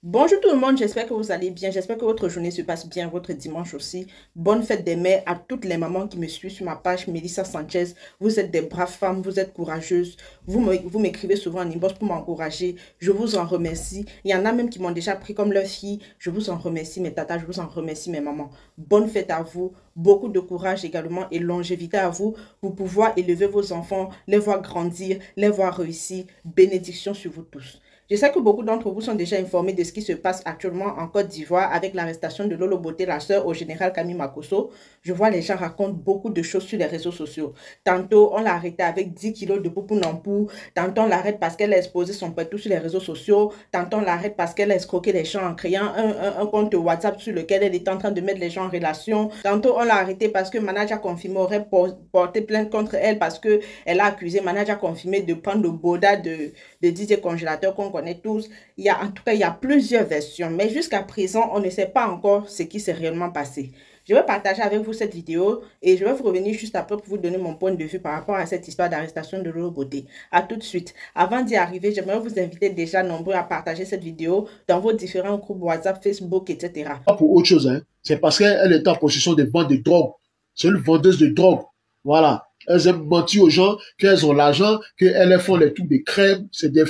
Bonjour tout le monde, j'espère que vous allez bien, j'espère que votre journée se passe bien, votre dimanche aussi. Bonne fête des mères à toutes les mamans qui me suivent sur ma page Melissa Sanchez. Vous êtes des braves femmes, vous êtes courageuses. Vous m'écrivez souvent en inbox pour m'encourager. Je vous en remercie. Il y en a même qui m'ont déjà pris comme leur fille. Je vous en remercie mes tatas, je vous en remercie mes mamans. Bonne fête à vous, beaucoup de courage également et longévité à vous pour pouvoir élever vos enfants, les voir grandir, les voir réussir. Bénédiction sur vous tous. Je sais que beaucoup d'entre vous sont déjà informés de ce qui se passe actuellement en Côte d'Ivoire avec l'arrestation de Lolo Boté, la sœur au général Camille Makosso. Je vois les gens racontent beaucoup de choses sur les réseaux sociaux. Tantôt, on l'a arrêtée avec 10 kilos de poupou nampou. Tantôt, on l'arrête parce qu'elle a exposé son pétou sur les réseaux sociaux. Tantôt, on l'arrête parce qu'elle a escroqué les gens en créant un compte WhatsApp sur lequel elle est en train de mettre les gens en relation. Tantôt, on l'a arrêtée parce que Manager confirmé aurait porté plainte contre elle parce qu'elle a accusé Manager confirmé de prendre le boda de DJ Congélateur qu'on connaît tous. En tout cas, il y a plusieurs versions, mais jusqu'à présent, on ne sait pas encore ce qui s'est réellement passé. Je vais partager avec vous cette vidéo et je vais vous revenir juste après pour vous donner mon point de vue par rapport à cette histoire d'arrestation de Lolo Boté. À tout de suite. Avant d'y arriver, j'aimerais vous inviter déjà nombreux à partager cette vidéo dans vos différents groupes WhatsApp, Facebook, etc. Pas pour autre chose, hein. C'est parce qu'elle est en possession de ventes de drogue. C'est une vendeuse de drogue. Voilà. Elles aiment mentir aux gens qu'elles ont l'argent, qu'elles font les trucs des crèmes. C'est des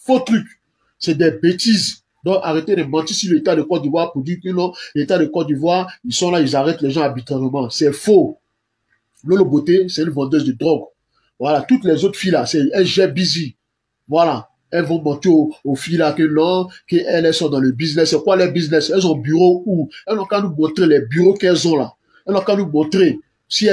faux trucs. C'est des bêtises. Donc, arrêtez de mentir sur l'État de Côte d'Ivoire pour dire que non, l'État de Côte d'Ivoire, ils sont là, ils arrêtent les gens arbitrairement. C'est faux. Lolo Boté, c'est une vendeuse de drogue. Voilà. Toutes les autres filles là, elles gèrent busy. Voilà. Elles vont mentir aux filles là que non, qu'elles sont dans le business. C'est quoi les business? Elles ont bureau où? Elles n'ont qu'à nous montrer les bureaux qu'elles ont là. Elles n'ont qu'à nous montrer si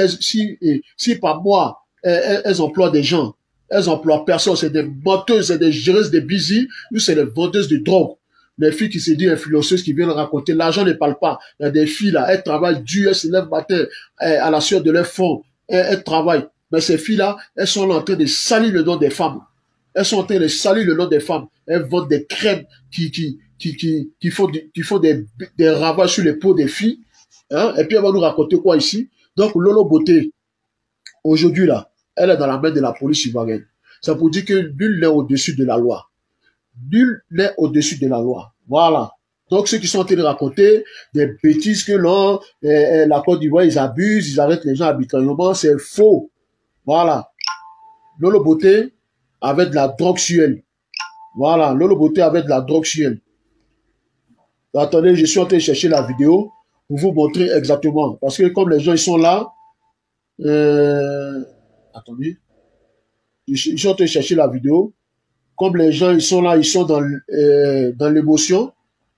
par mois, elles emploient des gens. Elles emploient personne. C'est des menteuses, c'est des géreuses de busy, ou c'est des vendeuses de drogue. Les filles qui se disent influenceuses qui viennent raconter. L'argent ne parle pas. Il y a des filles là, elles travaillent dur, elles se lèvent matin à la sueur de leur fond. Elles travaillent. Mais ces filles là, elles sont là en train de salir le nom des femmes. Elles sont en train de salir le nom des femmes. Elles vendent des crèmes qui font des ravages sur les peaux des filles. Hein? Et puis, elle va nous raconter quoi ici? Donc, Lolo Boté, aujourd'hui, là, elle est dans la main de la police ivoirienne. Ça pour dire que nul n'est au-dessus de la loi. Nul n'est au-dessus de la loi. Voilà. Donc, ceux qui sont en train de raconter des bêtises que non, la Côte d'Ivoire, ils abusent, ils arrêtent les gens arbitrairement, c'est faux. Voilà. Lolo Boté, avec de la drogue sur elle. Voilà, Lolo Boté avec de la drogue sur elle. Attendez, je suis en train de chercher la vidéo pour vous montrer exactement. Parce que comme les gens ils sont là, attendez, je suis en train de chercher la vidéo. Comme les gens ils sont là, ils sont dans l'émotion.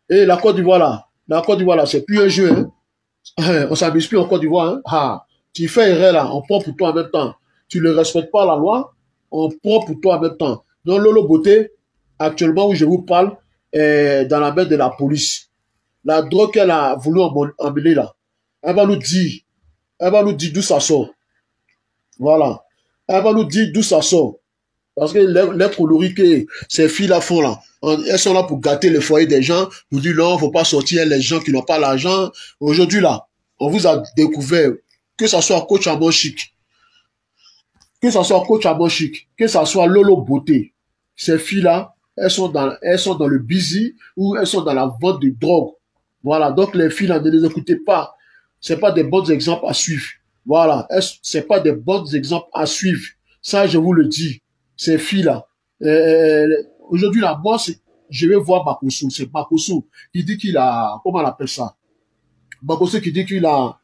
Et la Côte d'Ivoire là, c'est plus un jeu. Hein. On s'amuse plus en Côte d'Ivoire. Hein. Ah, tu fais erreur là, on prend pour toi en même temps. Tu ne respectes pas la loi, on prend pour toi en même temps. Donc Lolo Boté, actuellement où je vous parle, est dans la main de la police. La drogue qu'elle a voulu emmener là, elle va nous dire d'où ça sort. Voilà. Elle va nous dire d'où ça sort. Parce que les coloris que ces filles-là font là, elles sont là pour gâter le foyer des gens, pour dire non, faut pas sortir les gens qui n'ont pas l'argent. Aujourd'hui là, on vous a découvert, que ça soit coach à bon chic, que ça soit coach à bon chic, que ça soit Lolo Boté. Ces filles-là, elles sont dans le busy ou elles sont dans la vente de drogue. Voilà. Donc, les filles, là, ne les écoutez pas. C'est pas des bons exemples à suivre. Voilà. C'est pas des bons exemples à suivre. Ça, je vous le dis. Ces filles-là. Aujourd'hui, là, moi, je vais voir Makosso. C'est Makosso qui dit qu'il a, comment on appelle ça? Makosso qui dit qu'il a,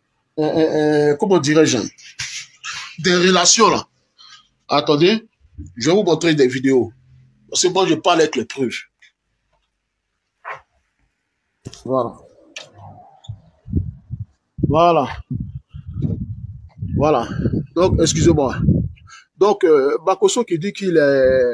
comment dirais-je? Des relations, là. Attendez. Je vais vous montrer des vidéos. Parce que moi, je parle avec les preuves. Voilà. Voilà. Voilà. Donc, excusez-moi. Donc, Makosso qui dit qu'il a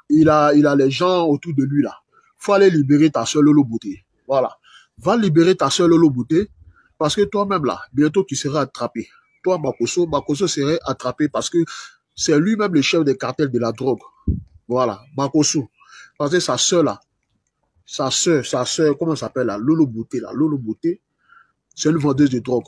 les gens autour de lui, là. Faut aller libérer ta soeur Lolo Boté. Voilà. Va libérer ta soeur Lolo Boté. Parce que toi-même, là, bientôt, tu seras attrapé. Toi, Makosso serait attrapé parce que c'est lui-même le chef des cartels de la drogue. Voilà, Makosso. Parce que sa soeur là, sa soeur, comment ça s'appelle là, Lolo Boté là, Lolo Boté, c'est une vendeuse de drogue.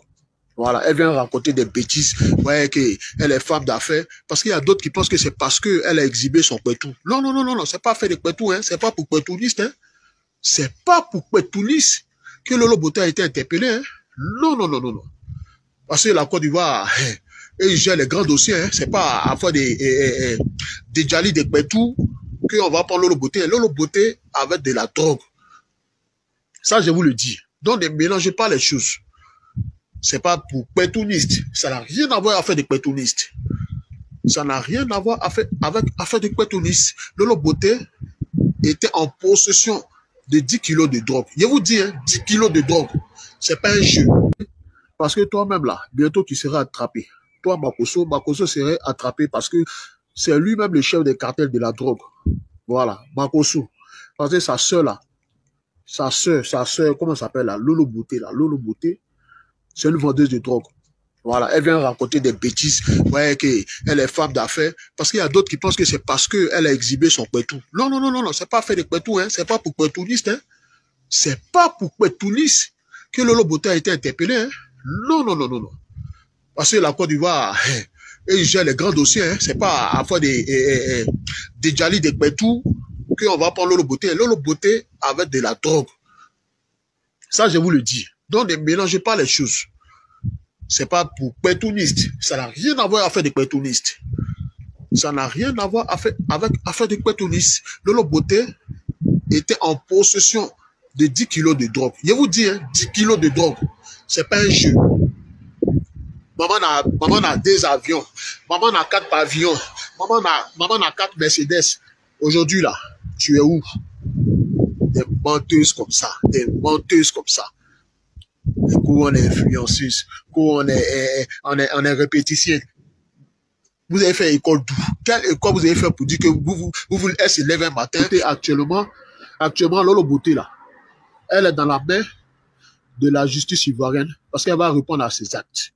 Voilà, elle vient raconter des bêtises, ouais, qu'elle est femme d'affaires, parce qu'il y a d'autres qui pensent que c'est parce qu'elle a exhibé son pétou. Non, non, non, non, non, c'est pas fait de pétou, hein, c'est pas pour pétouniste, hein. C'est pas pour Pétounis que Lolo Beauté a été interpellé. Hein. Non, non, non, non, non. Parce que la Côte d'Ivoire, ils gèrent les grands dossiers. Hein. C'est pas à fois des Djali, des Pétou, qu'on va prendre Lolo Beauté. Lolo Beauté avec de la drogue. Ça, je vous le dis. Donc, ne mélangez pas les choses. C'est pas pour pétounistes. Ça n'a rien à voir avec des pétounistes. Ça n'a rien à voir avec des pétounistes. Lolo Beauté était en possession de 10 kilos de drogue. Je vous dis, hein, 10 kilos de drogue. C'est pas un jeu. Parce que toi-même, là, bientôt, tu seras attrapé. Toi, Makosso serait attrapé parce que c'est lui-même le chef des cartels de la drogue. Voilà, Makosso. Parce que sa sœur, là, sa sœur, comment ça s'appelle, là, Lolo Beauté, là, Lolo Beauté, c'est une vendeuse de drogue. Voilà, elle vient raconter des bêtises, ouais, qu'elle est femme d'affaires, parce qu'il y a d'autres qui pensent que c'est parce qu'elle a exhibé son pétou. Non, non, non, non, non, c'est pas fait de pétou, hein, c'est pas pour pétouniste, hein. C'est pas pour pétouniste que Lolo Beauté a été interpellé, hein. Non, non, non, non, non. Parce que la Côte d'Ivoire, ils gèrent les grands dossiers, hein. C'est pas à fois des Djali, des pétou, qu'on va prendre Lolo Beauté. Lolo Beauté avec de la drogue. Ça, je vous le dis. Donc, ne mélangez pas les choses. C'est pas pour pétounistes. Ça n'a rien à voir avec des pétounistes. Ça n'a rien à voir avec des pétounistes. Lolo Beauté était en possession de 10 kilos de drogue. Je vous dis, hein, 10 kilos de drogue. C'est pas un jeu. Maman a 2 avions. Maman a 4 pavillons. Maman a 4 Mercedes. Aujourd'hui, là, tu es où? Des menteuses comme ça. Des menteuses comme ça. Qu'on est influenceuse, qu'on est répéticienne. Vous avez fait école d'où? Quelle école vous avez fait pour dire que vous elle se lève un matin? Actuellement, Lolo Beauté, là, elle est dans la main de la justice ivoirienne parce qu'elle va répondre à ses actes.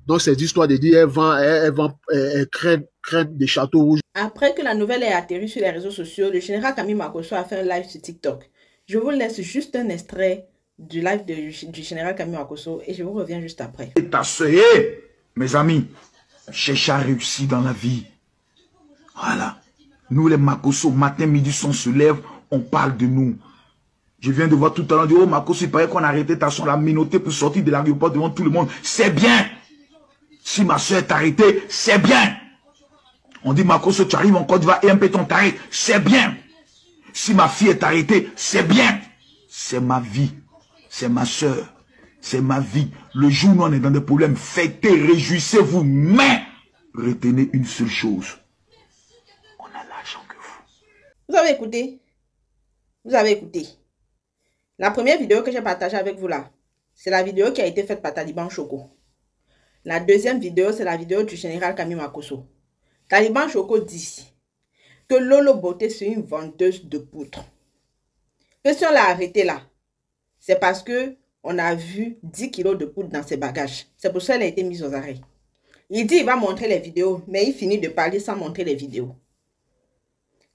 Donc, c'est l'histoire de dire elle crème des châteaux rouges. Après que la nouvelle ait atterri sur les réseaux sociaux, le général Camille Makosso a fait un live sur TikTok. Je vous laisse juste un extrait du live du général Camille Makosso et je vous reviens juste après. Mes amis, cherchez à réussir dans la vie. Voilà. Nous les Makosso, matin, midi, son se lève, on parle de nous. Je viens de voir tout à l'heure, oh Makosso, il paraît qu'on a arrêté Tasson, la minoté pour sortir de l'aéroport devant tout le monde. C'est bien. Si ma soeur est arrêtée, c'est bien. On dit Makosso, tu arrives en Côte d'Ivoire et un peu ton taré, c'est bien. Si ma fille est arrêtée, c'est bien. C'est ma vie. C'est ma soeur. C'est ma vie. Le jour où on est dans des problèmes, fêtez, réjouissez-vous. Mais, retenez une seule chose. On a l'argent que vous. Vous avez écouté? Vous avez écouté? La première vidéo que j'ai partagée avec vous là, c'est la vidéo qui a été faite par Taliban Choco. La deuxième vidéo, c'est la vidéo du général Camille Makosso. Taliban Choco dit que Lolo Beauté, c'est une vendeuse de poudre. Que si on l'a arrêté là, c'est parce que on a vu 10 kilos de poudre dans ses bagages. C'est pour ça qu'elle a été mise aux arrêts. Il dit qu'il va montrer les vidéos, mais il finit de parler sans montrer les vidéos.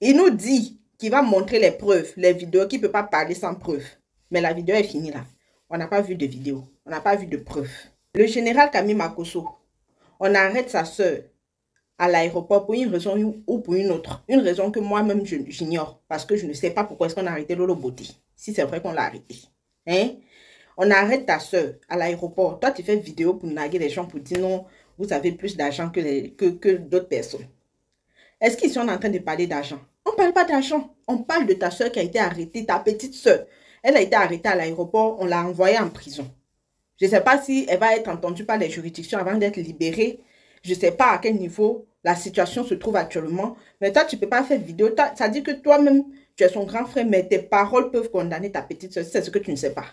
Il nous dit qu'il va montrer les preuves, les vidéos, qu'il ne peut pas parler sans preuves. Mais la vidéo est finie là. On n'a pas vu de vidéo, on n'a pas vu de preuves. Le général Camille Makosso, on arrête sa soeur à l'aéroport pour une raison ou pour une autre. Une raison que moi-même j'ignore parce que je ne sais pas pourquoi est-ce qu'on a arrêté Lolo Beauté. Si c'est vrai qu'on l'a arrêté. Hein? On arrête ta soeur à l'aéroport. Toi, tu fais vidéo pour naguer les gens pour dire non, vous avez plus d'argent que d'autres personnes. Est-ce qu'ils sont en train de parler d'argent? On ne parle pas d'argent. On parle de ta soeur qui a été arrêtée, ta petite soeur. Elle a été arrêtée à l'aéroport, on l'a envoyée en prison. Je ne sais pas si elle va être entendue par les juridictions avant d'être libérée. Je ne sais pas à quel niveau la situation se trouve actuellement. Mais toi, tu ne peux pas faire vidéo. Ça dit que toi-même, tu es son grand frère, mais tes paroles peuvent condamner ta petite soeur. C'est ce que tu ne sais pas.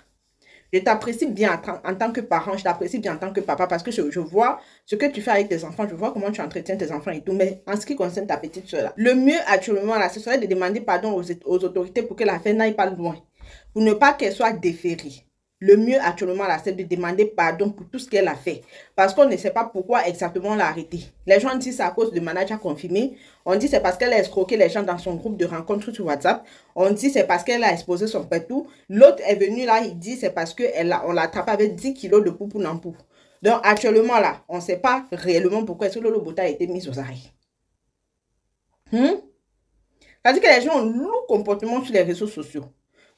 Je t'apprécie bien en tant que parent, je t'apprécie bien en tant que papa parce que je vois ce que tu fais avec tes enfants, je vois comment tu entretiens tes enfants et tout. Mais en ce qui concerne ta petite soeur là, le mieux actuellement là, ce serait de demander pardon aux autorités pour que l'affaire n'aille pas loin. Pour ne pas qu'elle soit déférée. Le mieux actuellement là, c'est de demander pardon pour tout ce qu'elle a fait. Parce qu'on ne sait pas pourquoi exactement on l'a arrêtée. Les gens disent c'est à cause de manager confirmé. On dit c'est parce qu'elle a escroqué les gens dans son groupe de rencontres sur WhatsApp. On dit c'est parce qu'elle a exposé son pétou. L'autre est venu là, il dit c'est parce qu'on l'a attrapé avec 10 kilos de poupou nampou. Donc actuellement là, on ne sait pas réellement pourquoi est-ce que Lolo Beauté a été mise aux arrêts. Ça dit que les gens ont un lourd comportement sur les réseaux sociaux.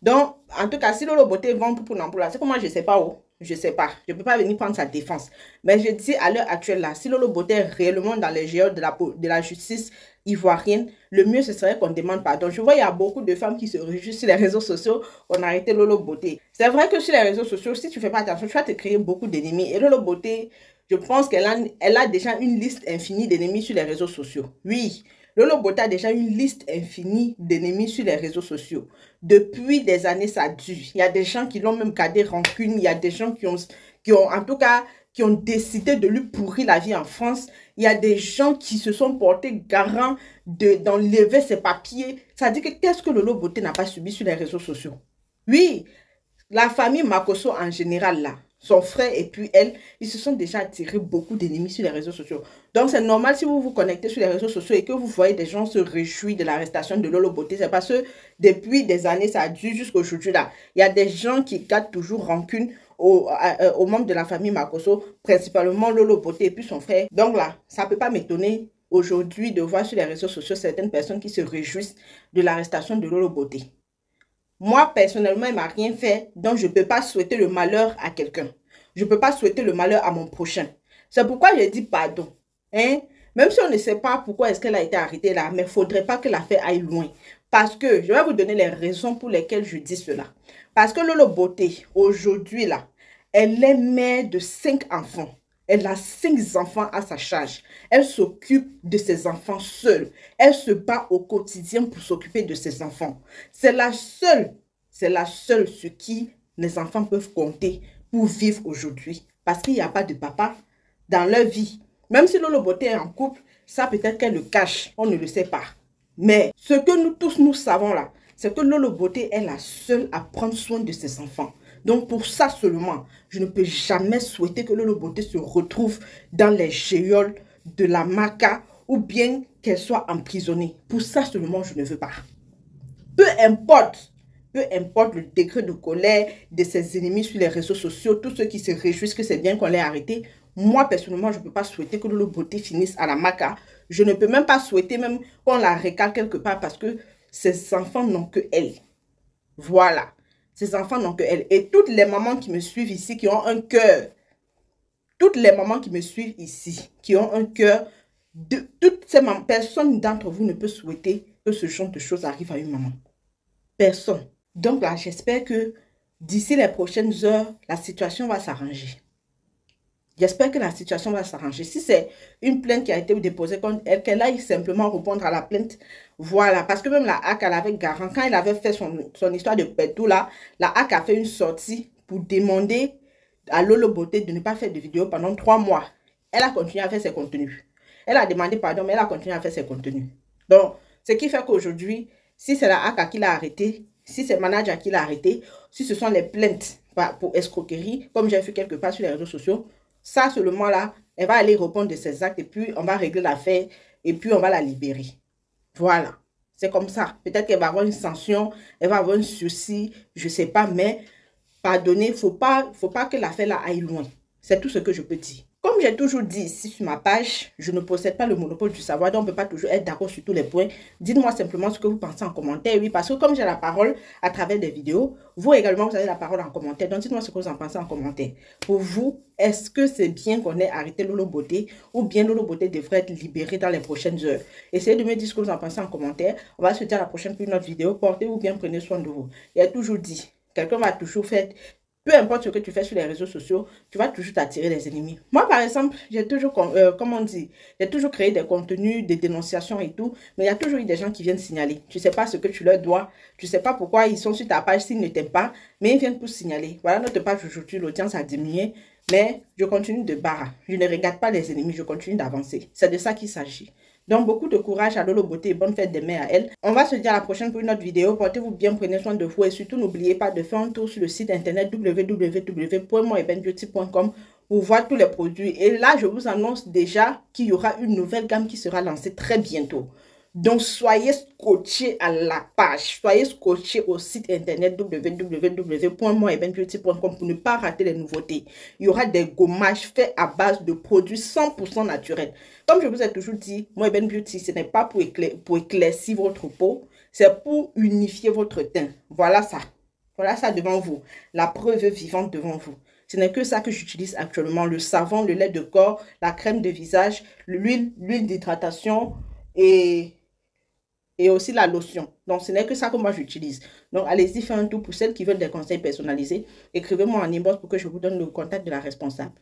Donc, en tout cas, si Lolo Beauté vend pour Nampoula, c'est que moi, je ne sais pas où. Je ne sais pas. Je ne peux pas venir prendre sa défense. Mais je dis à l'heure actuelle, là, si Lolo Beauté est réellement dans les géants de la justice ivoirienne, le mieux, ce serait qu'on demande pardon. Je vois, il y a beaucoup de femmes qui se réjouissent sur les réseaux sociaux. On a arrêté Lolo Beauté. C'est vrai que sur les réseaux sociaux, si tu ne fais pas attention, tu vas te créer beaucoup d'ennemis. Et Lolo Beauté, je pense qu'elle a déjà une liste infinie d'ennemis sur les réseaux sociaux. Oui. Lolo Beauté a déjà une liste infinie d'ennemis sur les réseaux sociaux. Depuis des années, ça dure. Il y a des gens qui l'ont même gardé rancune. Il y a des gens qui ont, en tout cas, qui ont décidé de lui pourrir la vie en France. Il y a des gens qui se sont portés garant d'enlever ses papiers. Ça dit que qu'est-ce que Lolo Beauté n'a pas subi sur les réseaux sociaux? Oui, la famille Makosso en général, là, son frère et puis elle, ils se sont déjà attirés beaucoup d'ennemis sur les réseaux sociaux. Donc, c'est normal si vous vous connectez sur les réseaux sociaux et que vous voyez des gens se réjouir de l'arrestation de Lolo Beauté. C'est parce que depuis des années, ça a dû jusqu'à aujourd'hui là. Il y a des gens qui gardent toujours rancune aux membres de la famille Makosso, principalement Lolo Beauté et puis son frère. Donc là, ça ne peut pas m'étonner aujourd'hui de voir sur les réseaux sociaux certaines personnes qui se réjouissent de l'arrestation de Lolo Beauté. Moi, personnellement, il ne m'a rien fait, donc je ne peux pas souhaiter le malheur à quelqu'un. Je ne peux pas souhaiter le malheur à mon prochain. C'est pourquoi je dis pardon. Hein? Même si on ne sait pas pourquoi est-ce qu'elle a été arrêtée là, mais il ne faudrait pas que l'affaire aille loin. Parce que, je vais vous donner les raisons pour lesquelles je dis cela. Parce que Lolo Beauté, aujourd'hui là, elle est mère de 5 enfants. Elle a 5 enfants à sa charge. Elle s'occupe de ses enfants seule. Elle se bat au quotidien pour s'occuper de ses enfants. C'est la seule sur qui les enfants peuvent compter pour vivre aujourd'hui. Parce qu'il n'y a pas de papa dans leur vie. Même si Lolo Beauté est en couple, ça peut-être qu'elle le cache. On ne le sait pas. Mais ce que nous tous nous savons là, c'est que Lolo Beauté est la seule à prendre soin de ses enfants. Donc pour ça seulement, je ne peux jamais souhaiter que Lolo Beauté se retrouve dans les géoles de la Maca ou bien qu'elle soit emprisonnée. Pour ça seulement, je ne veux pas. Peu importe le degré de colère de ses ennemis sur les réseaux sociaux, tous ceux qui se réjouissent que c'est bien qu'on l'ait arrêté, moi personnellement, je ne peux pas souhaiter que Lolo Beauté finisse à la Maca. Je ne peux même pas souhaiter même qu'on la recale quelque part parce que ses enfants n'ont que elle. Voilà. Ces enfants n'ont que elle. Et toutes les mamans qui me suivent ici, qui ont un cœur, toutes les mamans qui me suivent ici, qui ont un cœur, toutes ces mamans, personne d'entre vous ne peut souhaiter que ce genre de choses arrive à une maman. Personne. Donc là, j'espère que d'ici les prochaines heures, la situation va s'arranger. J'espère que la situation va s'arranger. Si c'est une plainte qui a été déposée contre elle, qu'elle aille simplement répondre à la plainte. Voilà. Parce que même la HAC, elle avait garant. Quand elle avait fait son histoire de pétou là, la HAC a fait une sortie pour demander à Lolo Beauté de ne pas faire de vidéo pendant 3 mois. Elle a continué à faire ses contenus. Elle a demandé pardon, mais elle a continué à faire ses contenus. Donc, ce qui fait qu'aujourd'hui, si c'est la HAC qui l'a arrêté, si c'est le manager qui l'a arrêté, si ce sont les plaintes pour escroquerie, comme j'ai vu quelque part sur les réseaux sociaux, ça seulement là, elle va aller répondre de ses actes et puis on va régler l'affaire et puis on va la libérer. Voilà. C'est comme ça. Peut-être qu'elle va avoir une sanction, elle va avoir un sursis, je ne sais pas, mais pardonner, il ne faut pas que l'affaire là aille loin. C'est tout ce que je peux dire. Comme j'ai toujours dit ici sur ma page, je ne possède pas le monopole du savoir, donc on ne peut pas toujours être d'accord sur tous les points. Dites-moi simplement ce que vous pensez en commentaire, oui, parce que comme j'ai la parole à travers des vidéos, vous également, vous avez la parole en commentaire. Donc dites-moi ce que vous en pensez en commentaire. Pour vous, est-ce que c'est bien qu'on ait arrêté Lolo Beauté ou bien Lolo Beauté devrait être libérée dans les prochaines heures? Essayez de me dire ce que vous en pensez en commentaire. On va se dire à la prochaine pour une autre vidéo. Portez-vous bien, prenez soin de vous. Il a toujours dit, quelqu'un va toujours faire... Peu importe ce que tu fais sur les réseaux sociaux, tu vas toujours t'attirer des ennemis. Moi, par exemple, j'ai toujours, comment on dit, j'ai toujours créé des contenus, des dénonciations et tout, mais il y a toujours eu des gens qui viennent signaler. Tu ne sais pas ce que tu leur dois, tu ne sais pas pourquoi ils sont sur ta page s'ils ne t'aiment pas, mais ils viennent pour signaler. Voilà notre page aujourd'hui, l'audience a diminué, mais je continue de barrer. Je ne regarde pas les ennemis, je continue d'avancer. C'est de ça qu'il s'agit. Donc, beaucoup de courage à Lolo Beauté et bonne fête des mères à elle. On va se dire à la prochaine pour une autre vidéo. Portez-vous bien, prenez soin de vous et surtout n'oubliez pas de faire un tour sur le site internet www.moebenbeauty.com pour voir tous les produits. Et là, je vous annonce déjà qu'il y aura une nouvelle gamme qui sera lancée très bientôt. Donc, soyez scotchés à la page, soyez scotchés au site internet www.moebenbeauty.com pour ne pas rater les nouveautés. Il y aura des gommages faits à base de produits 100% naturels. Comme je vous ai toujours dit, Moeben Beauty, ce n'est pas pour éclaircir votre peau, c'est pour unifier votre teint. Voilà ça. Voilà ça devant vous. La preuve vivante devant vous. Ce n'est que ça que j'utilise actuellement. Le savon, le lait de corps, la crème de visage, l'huile d'hydratation et aussi la lotion. Donc, ce n'est que ça que moi j'utilise. Donc, allez-y, faites un tour pour celles qui veulent des conseils personnalisés. Écrivez-moi en inbox pour que je vous donne le contact de la responsable.